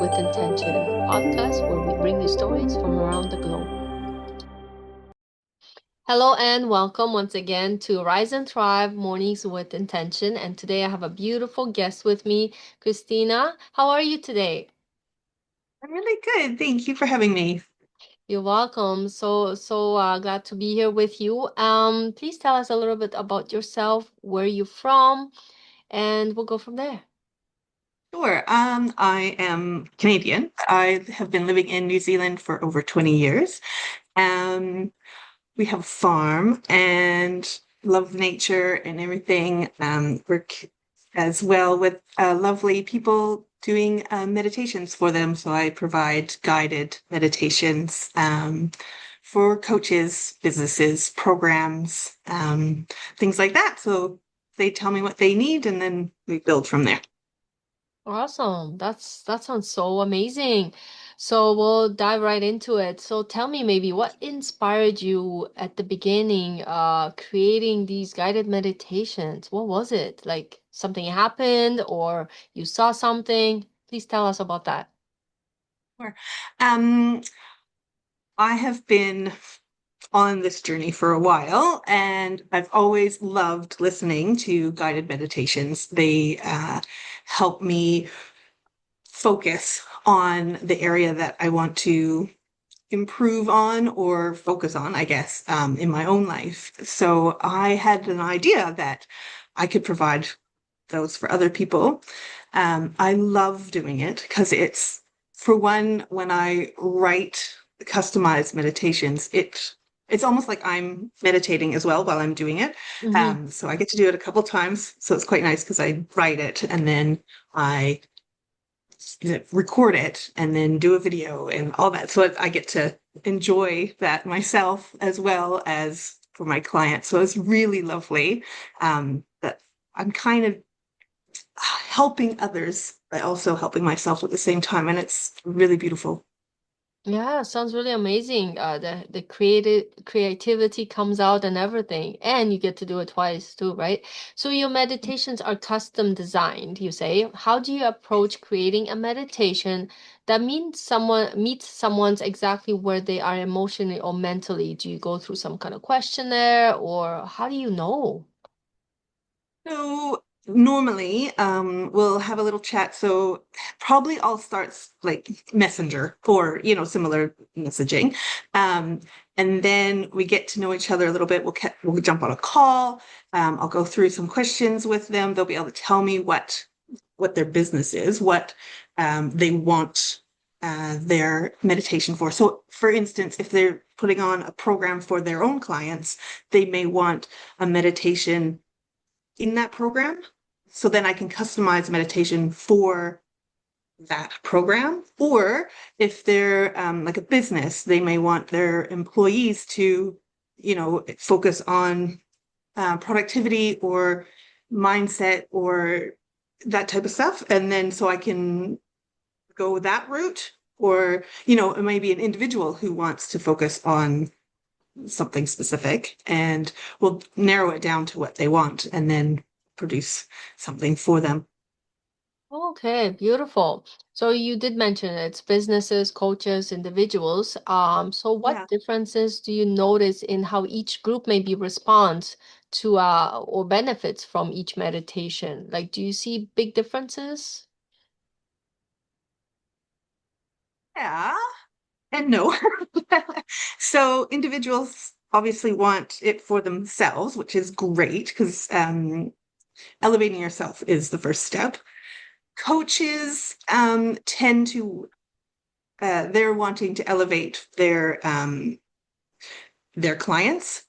with Intention, podcast where we bring you stories from around the globe. Hello and welcome once again to Rise and Thrive Mornings with Intention. And today I have a beautiful guest with me, Kristina. How are you today? I'm really good. Thank you for having me. You're welcome. So glad to be here with you. Please tell us a little bit about yourself, where you're from, and we'll go from there. Sure. I am Canadian. I have been living in New Zealand for over 20 years. Um, we have a farm and love nature and everything. Work as well with lovely people doing meditations for them. So I provide guided meditations for coaches, businesses, programs, things like that. So they tell me what they need and then we build from there. Awesome. That sounds so amazing. So we'll dive right into it. So tell me maybe what inspired you at the beginning, creating these guided meditations? What was it? Like something happened or you saw something? Please tell us about that. Sure. Um, I have been on this journey for a while, and I've always loved listening to guided meditations. They help me focus on the area that I want to improve on or focus on, I guess, in my own life. So I had an idea that I could provide those for other people. I love doing it because for one, when I write customized meditations, it's almost like I'm meditating as well while I'm doing it. Mm-hmm. So I get to do it a couple times. So it's quite nice because I write it and then I record it and then do a video and all that. So I get to enjoy that myself as well as for my clients. So it's really lovely that I'm kind of helping others, but also helping myself at the same time. And it's really beautiful. Yeah, sounds really amazing. The creativity comes out and everything, and you get to do it twice too, right? So your meditations are custom designed, you say. How do you approach creating a meditation that means someone meets someone's exactly where they are emotionally or mentally? Do you go through some kind of questionnaire, or how do you know? So normally we'll have a little chat. So probably I'll start like Messenger or similar messaging. Um, and then we get to know each other a little bit. We'll jump on a call. I'll go through some questions with them. They'll be able to tell me what their business is, what they want their meditation for. So for instance, if they're putting on a program for their own clients, they may want a meditation in that program. So then I can customize meditation for that program. Or if they're like a business, they may want their employees to, focus on productivity or mindset or that type of stuff. And then so I can go that route. Or, it may be an individual who wants to focus on something specific and we'll narrow it down to what they want and then produce something for them. Okay, beautiful. So you did mention it's businesses, coaches, individuals. So what Yeah. differences do you notice in how each group maybe responds to or benefits from each meditation? Like, do you see big differences? Yeah. And no. So individuals obviously want it for themselves, which is great because elevating yourself is the first step. Coaches tend to they're wanting to elevate their clients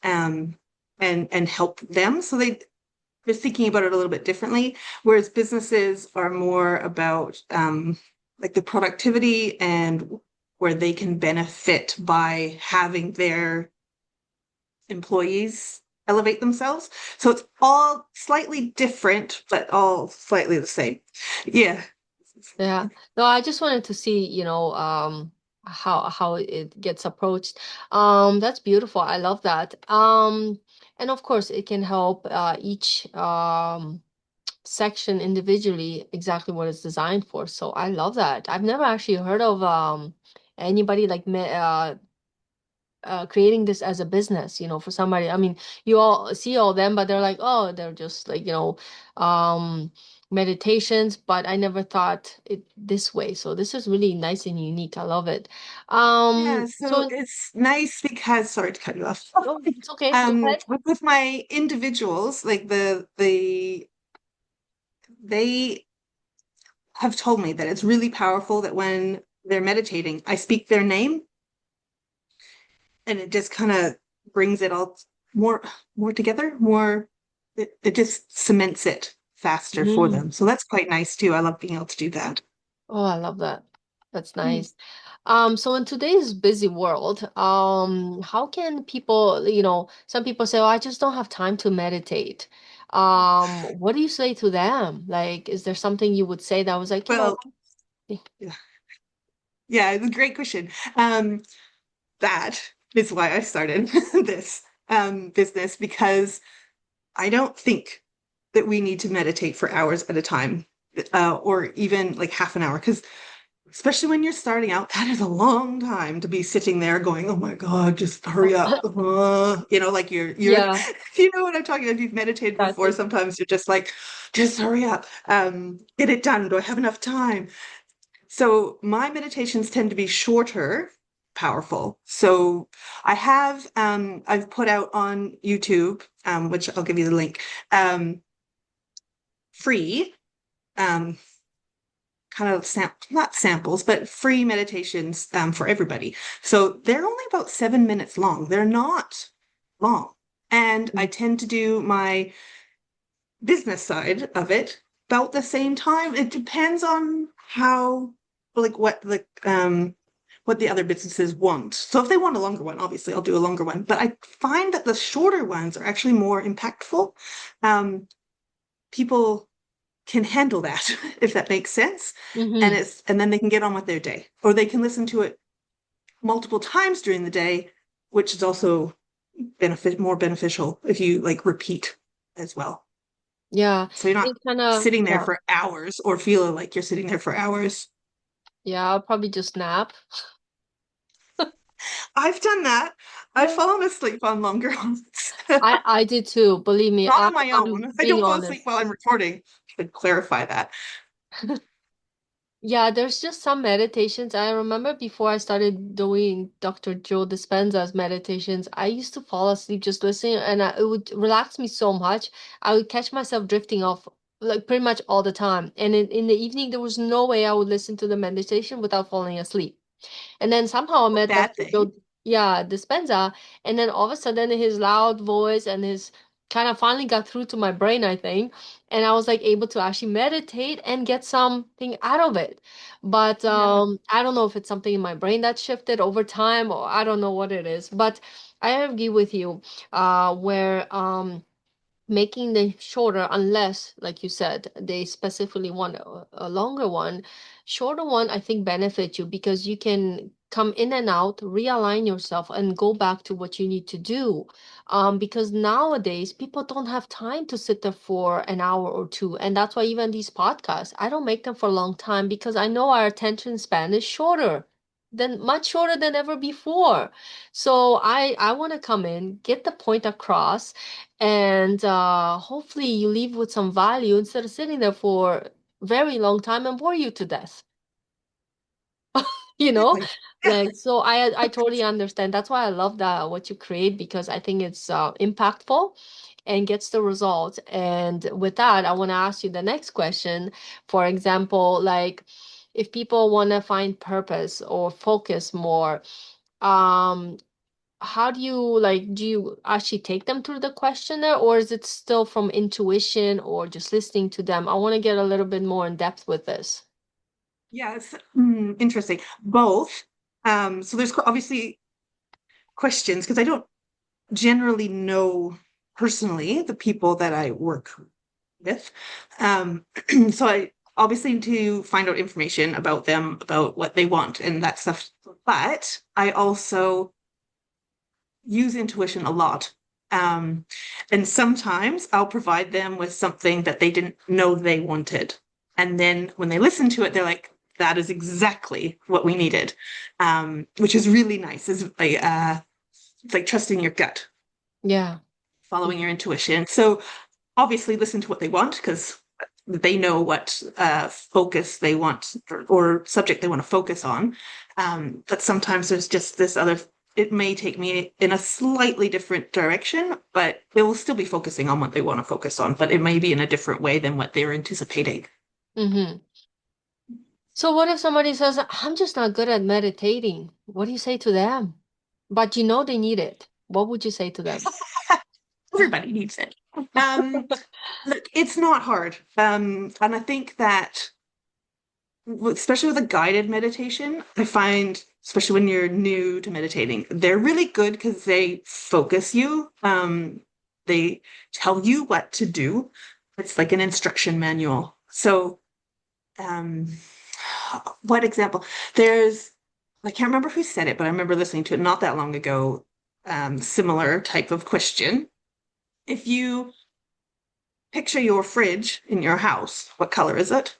um, and help them. So they're thinking about it a little bit differently, whereas businesses are more about like the productivity and where they can benefit by having their employees elevate themselves. So it's all slightly different, but all slightly the same. Yeah. Yeah. No, I just wanted to see, how it gets approached. That's beautiful. I love that. And of course, it can help each section individually exactly what it's designed for. So I love that. I've never actually heard of anybody like creating this as a business, for somebody. I mean, you all see all them, but they're like, oh, they're just like, um, meditations, but I never thought it this way. So this is really nice and unique. I love it. Yeah, so So it's nice because, sorry to cut you off. oh, it's okay. Go ahead. With my individuals, like they have told me that it's really powerful that when they're meditating, I speak their name and it just kind of brings it all more more together, more it just cements it faster for Mhm. them. So that's quite nice too. I love being able to do that. Oh, I love that. That's Mm. nice. So in today's busy world, how can people, some people say, oh, I just don't have time to meditate. What do you say to them? Like, is there something you would say that was like, Well, yeah, yeah, it's a great question. That is why I started this business because I don't think that we need to meditate for hours at a time, or even like half an hour, because especially when you're starting out, that is a long time to be sitting there going, "Oh my God, just hurry up!" Like you're, yeah, you know what I'm talking about. If you've meditated before, exactly. sometimes you're just like, "Just hurry up, get it done. Do I have enough time?" So my meditations tend to be shorter, powerful. So I've put out on YouTube, which I'll give you the link, free, um, kind of not samples, but free meditations for everybody. So they're only about 7 minutes long. They're not long. And I tend to do my business side of it about the same time. It depends on how, like, what the other businesses want. So if they want a longer one, obviously I'll do a longer one. But I find that the shorter ones are actually more impactful. Um, People can handle that, if that makes sense. Mm-hmm. And then they can get on with their day. Or they can listen to it multiple times during the day, which is also more beneficial if you like repeat as well. Yeah, So you're not it kind of, sitting there yeah, for hours or feeling like you're sitting there for hours. yeah, I'll probably just nap. I've done that. I've Yeah. fallen asleep on longer ones. I did too, believe me. Not on my I'm own. I being don't fall asleep honest. while I'm recording. I should clarify that. Yeah, there's just some meditations. I remember before I started doing Dr. Joe Dispenza's meditations, I used to fall asleep just listening, and it would relax me so much. I would catch myself drifting off like pretty much all the time. And in the evening, there was no way I would listen to the meditation without falling asleep. And then somehow I met Bad Dr. thing. Joe, yeah, Dispenza, and then all of a sudden his loud voice and his kind of finally got through to my brain, I think, and I was like able to actually meditate and get something out of it. But Yeah. I don't know if it's something in my brain that shifted over time, or I don't know what it is. But I agree with you, where making them shorter unless, like you said, they specifically want a longer one. Shorter one, I think, benefit you because you can come in and out, realign yourself, and go back to what you need to do. Because nowadays people don't have time to sit there for an hour or two, and that's why even these podcasts, I don't make them for a long time because I know our attention span is shorter than much shorter than ever before. So I want to come in, get the point across, and hopefully you leave with some value instead of sitting there for very long time and bore you to death. you know Exactly. Yeah. like so I totally understand. That's why I love that what you create, because I think it's impactful and gets the result. And with that, I want to ask you the next question. For example, like if people want to find purpose or focus more, um how do you, like, do you actually take them through the questionnaire, or is it still from intuition or just listening to them? I want to get a little bit more in depth with this. Yeah, it's interesting. Both. So there's obviously questions because I don't generally know personally the people that I work with. Um, so I obviously need to find out information about them, about what they want and that stuff. But I also use intuition a lot. Um, and sometimes I'll provide them with something that they didn't know they wanted. And then when they listen to it, they're like, that is exactly what we needed, which is really nice. It's like trusting your gut, Yeah. following your intuition. So obviously listen to what they want because they know what focus they want or subject they want to focus on. But sometimes there's just this other, it may take me in a slightly different direction, but they will still be focusing on what they want to focus on, but it may be in a different way than what they're anticipating. Mm-hmm. So what if somebody says, I'm just not good at meditating? What do you say to them? But you know they need it. What would you say to them? Everybody needs it. Um, Look, it's not hard. And I think that especially with a guided meditation, I find, especially when you're new to meditating, they're really good because they focus you. They tell you what to do. It's like an instruction manual. So, um, what example? There's, I can't remember who said it, but I remember listening to it not that long ago. Similar type of question. If you picture your fridge in your house, what color is it?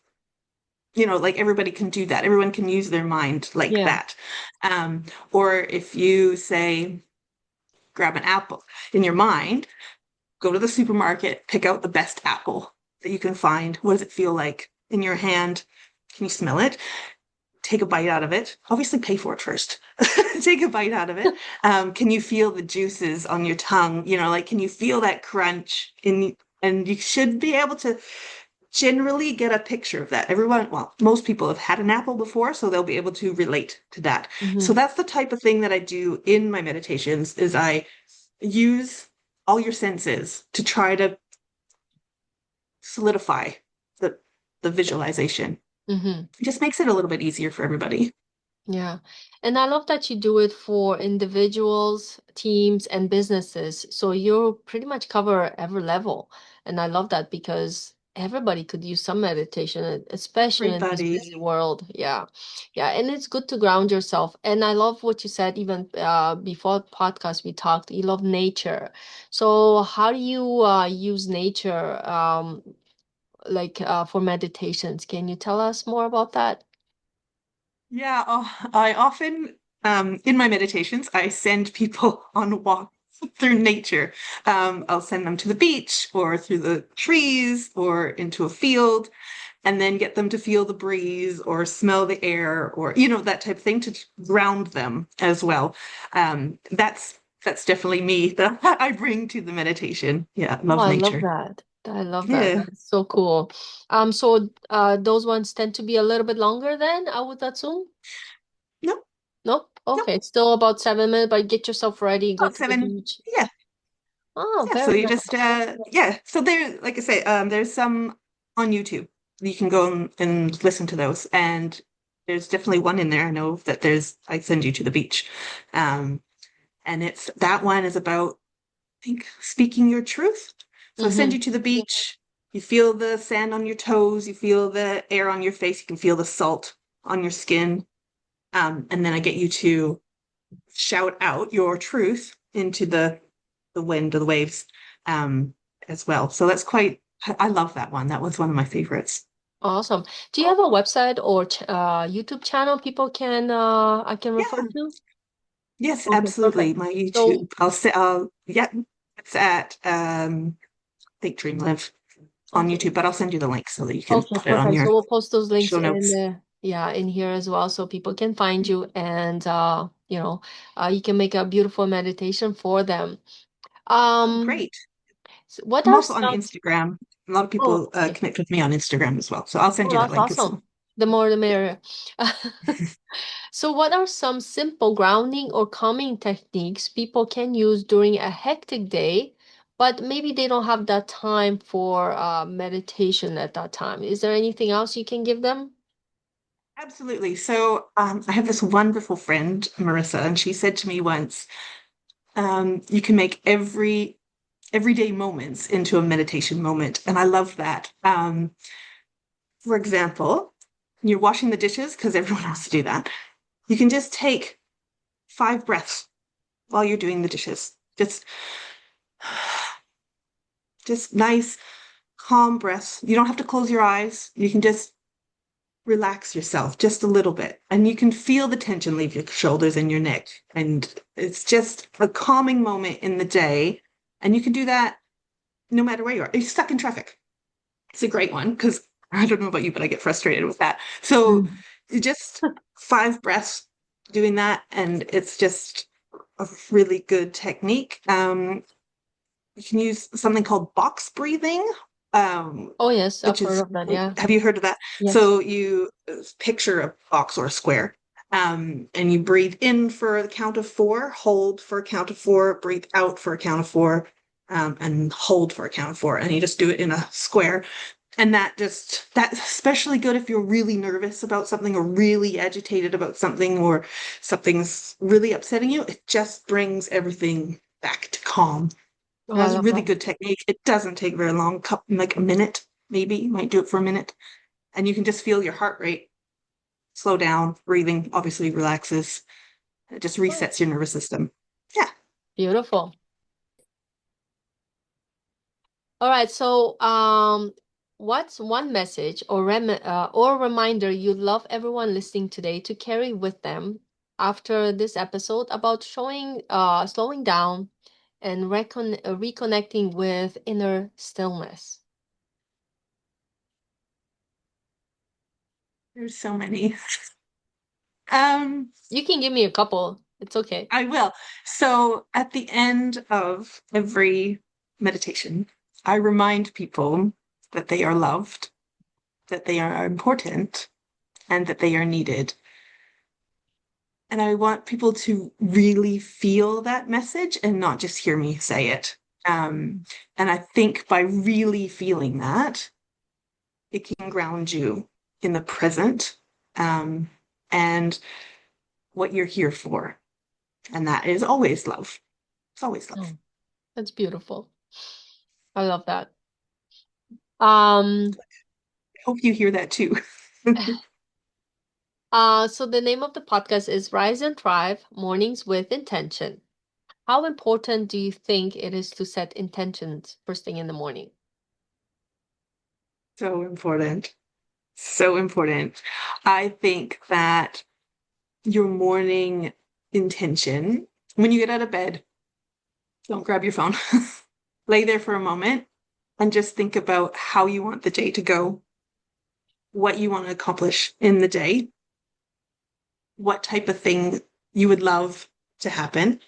Like everybody can do that. Everyone can use their mind like Yeah. that. Or if you say, grab an apple in your mind, go to the supermarket, pick out the best apple that you can find. What does it feel like in your hand? Can you smell it? Take a bite out of it. Obviously, pay for it first. Take a bite out of it. Can you feel the juices on your tongue? Like, can you feel that crunch and you should be able to generally get a picture of that. Everyone, well, most people have had an apple before, so they'll be able to relate to that. So Mm-hmm. that's the type of thing that I do in my meditations is I use all your senses to try to solidify the the visualization. Mm-hmm. It just makes it a little bit easier for everybody. Yeah. And I love that you do it for individuals, teams, and businesses. So you pretty much cover every level. And I love that because everybody could use some meditation, especially in this Everybody. busy world. Yeah. Yeah. And it's good to ground yourself. And I love what you said, even before podcast we talked, you love nature. So how do you use nature like for meditations? Can you tell us more about that? Yeah, I often, in my meditations, I send people on walks through nature. I'll send them to the beach or through the trees or into a field, and then get them to feel the breeze or smell the air or, that type of thing to ground them as well. That's definitely me that I bring to the meditation. Yeah, Oh, love I love nature. that. I love that. Yeah. That's so cool. So those ones tend to be a little bit longer then, I would assume. Nope, Nope. nope. Okay, it's still about 7 minutes, but get yourself ready, go About to the seven. beach. Yeah. Oh, Yeah, so very you nice. just yeah. So there, like I say, there's some on YouTube. You can go and listen to those. And there's definitely one in there. I know that there's I send you to the beach. Um, and it's that one is about, I think, speaking your truth. So I send Mm-hmm. you to the beach, you feel the sand on your toes, you feel the air on your face, you can feel the salt on your skin. And then I get you to shout out your truth into the wind or the waves as well. So that's quite, I love that one. That was one of my favorites. Awesome. Do you have a website or ch YouTube channel people can I can refer Yeah, to? yes, Okay, absolutely. perfect. My So, YouTube, yeah, it's at Think Dream Live on okay. YouTube, but I'll send you the link so that you can Okay, put it on perfect. your So we'll post those links show in notes. yeah, in here as well so people can find you and you can make a beautiful meditation for them. Oh, Um, great. what I'm are also on some Instagram. A lot of Oh, people okay. connect with me on Instagram as well. So I'll send Oh, you that that's link as awesome. well. The more the Yeah. merrier. So what are some simple grounding or calming techniques people can use during a hectic day, but maybe they don't have that time for meditation at that time? Is there anything else you can give them? Absolutely. So I have this wonderful friend, Marissa, and she said to me once, you can make everyday moments into a meditation moment. And I love that. For example, you're washing the dishes because everyone has to do that. You can just take 5 breaths while you're doing the dishes. Just Just nice, calm breaths. You don't have to close your eyes. You can just relax yourself just a little bit. And you can feel the tension leave your shoulders and your neck. And it's just a calming moment in the day. And you can do that no matter where you are. If you're stuck in traffic, it's a great one because I don't know about you, but I get frustrated with that. So Mm. you just 5 breaths doing that, and it's just a really good technique. You can use something called box breathing, Oh, yes, I've which heard is, of that. Yeah. have you heard of that? Yes. So you picture a box or a square, and you breathe in for the count of 4, hold for a count of 4, breathe out for a count of 4, and hold for a count of 4. And you just do it in a square. And that's especially good if you're really nervous about something or really agitated about something or something's really upsetting you. It just brings everything back to calm. Oh, I That's a love really that. good technique. It doesn't take very long, like a minute, maybe. You might do it for a minute. And you can just feel your heart rate slow down. Breathing obviously relaxes. It just Oh, resets your nervous system. Yeah. beautiful. All right. So, what's one message or reminder you'd love everyone listening today to carry with them after this episode about slowing down and reconnecting with inner stillness? There's so many. Um, You can give me a couple. It's okay. I will. So at the end of every meditation, I remind people that they are loved, that they are important, and that they are needed. And I want people to really feel that message and not just hear me say it. And I think by really feeling that, it can ground you in the present, um, and what you're here for. And that is always love. It's always love. Oh, that's beautiful. I love that. Um, I hope you hear that too. so the name of the podcast is Rise and Thrive, Mornings with Intention. How important do you think it is to set intentions first thing in the morning? So important. So important. I think that your morning intention, when you get out of bed, don't grab your phone. Lay there for a moment and just think about how you want the day to go, what you want to accomplish in the day, what type of thing you would love to happen.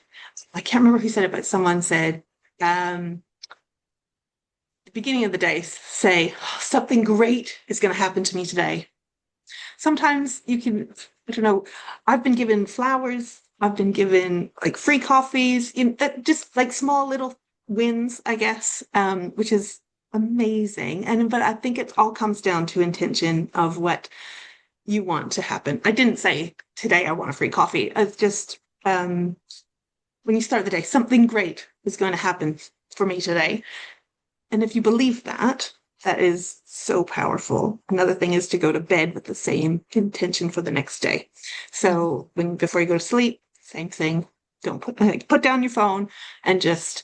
I can't remember who said it, but someone said, the beginning of the day, say, something great is going to happen to me today. Sometimes you can, I don't know, I've been given flowers, I've been given like free coffees, that just like small little wins, I guess, which is amazing. And but I think it all comes down to intention of what you want to happen. I didn't say today I want a free coffee. It's just when you start the day, something great is going to happen for me today. And if you believe that, that is so powerful. Another thing is to go to bed with the same intention for the next day. Mhm. So when before you go to sleep, same thing. Don't put down your phone and just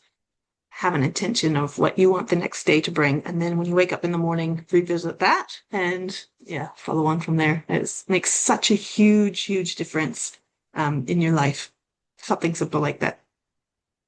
have an intention of what you want the next day to bring. And then when you wake up in the morning, revisit that and yeah, follow on from there. It makes such a huge, huge difference in your life. Something simple like that.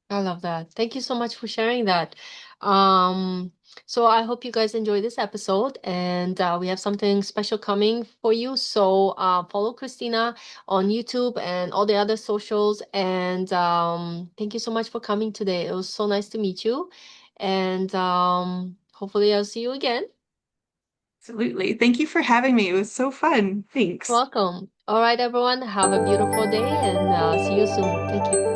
I love that. Thank you so much for sharing that. Um, so I hope you guys enjoy this episode, and we have something special coming for you. So follow Christina on YouTube and all the other socials. And thank you so much for coming today. It was so nice to meet you, and hopefully I'll see you again. Absolutely. Thank you for having me. It was so fun. Thanks. Welcome. All right, everyone. Have a beautiful day, and see you soon. Take care.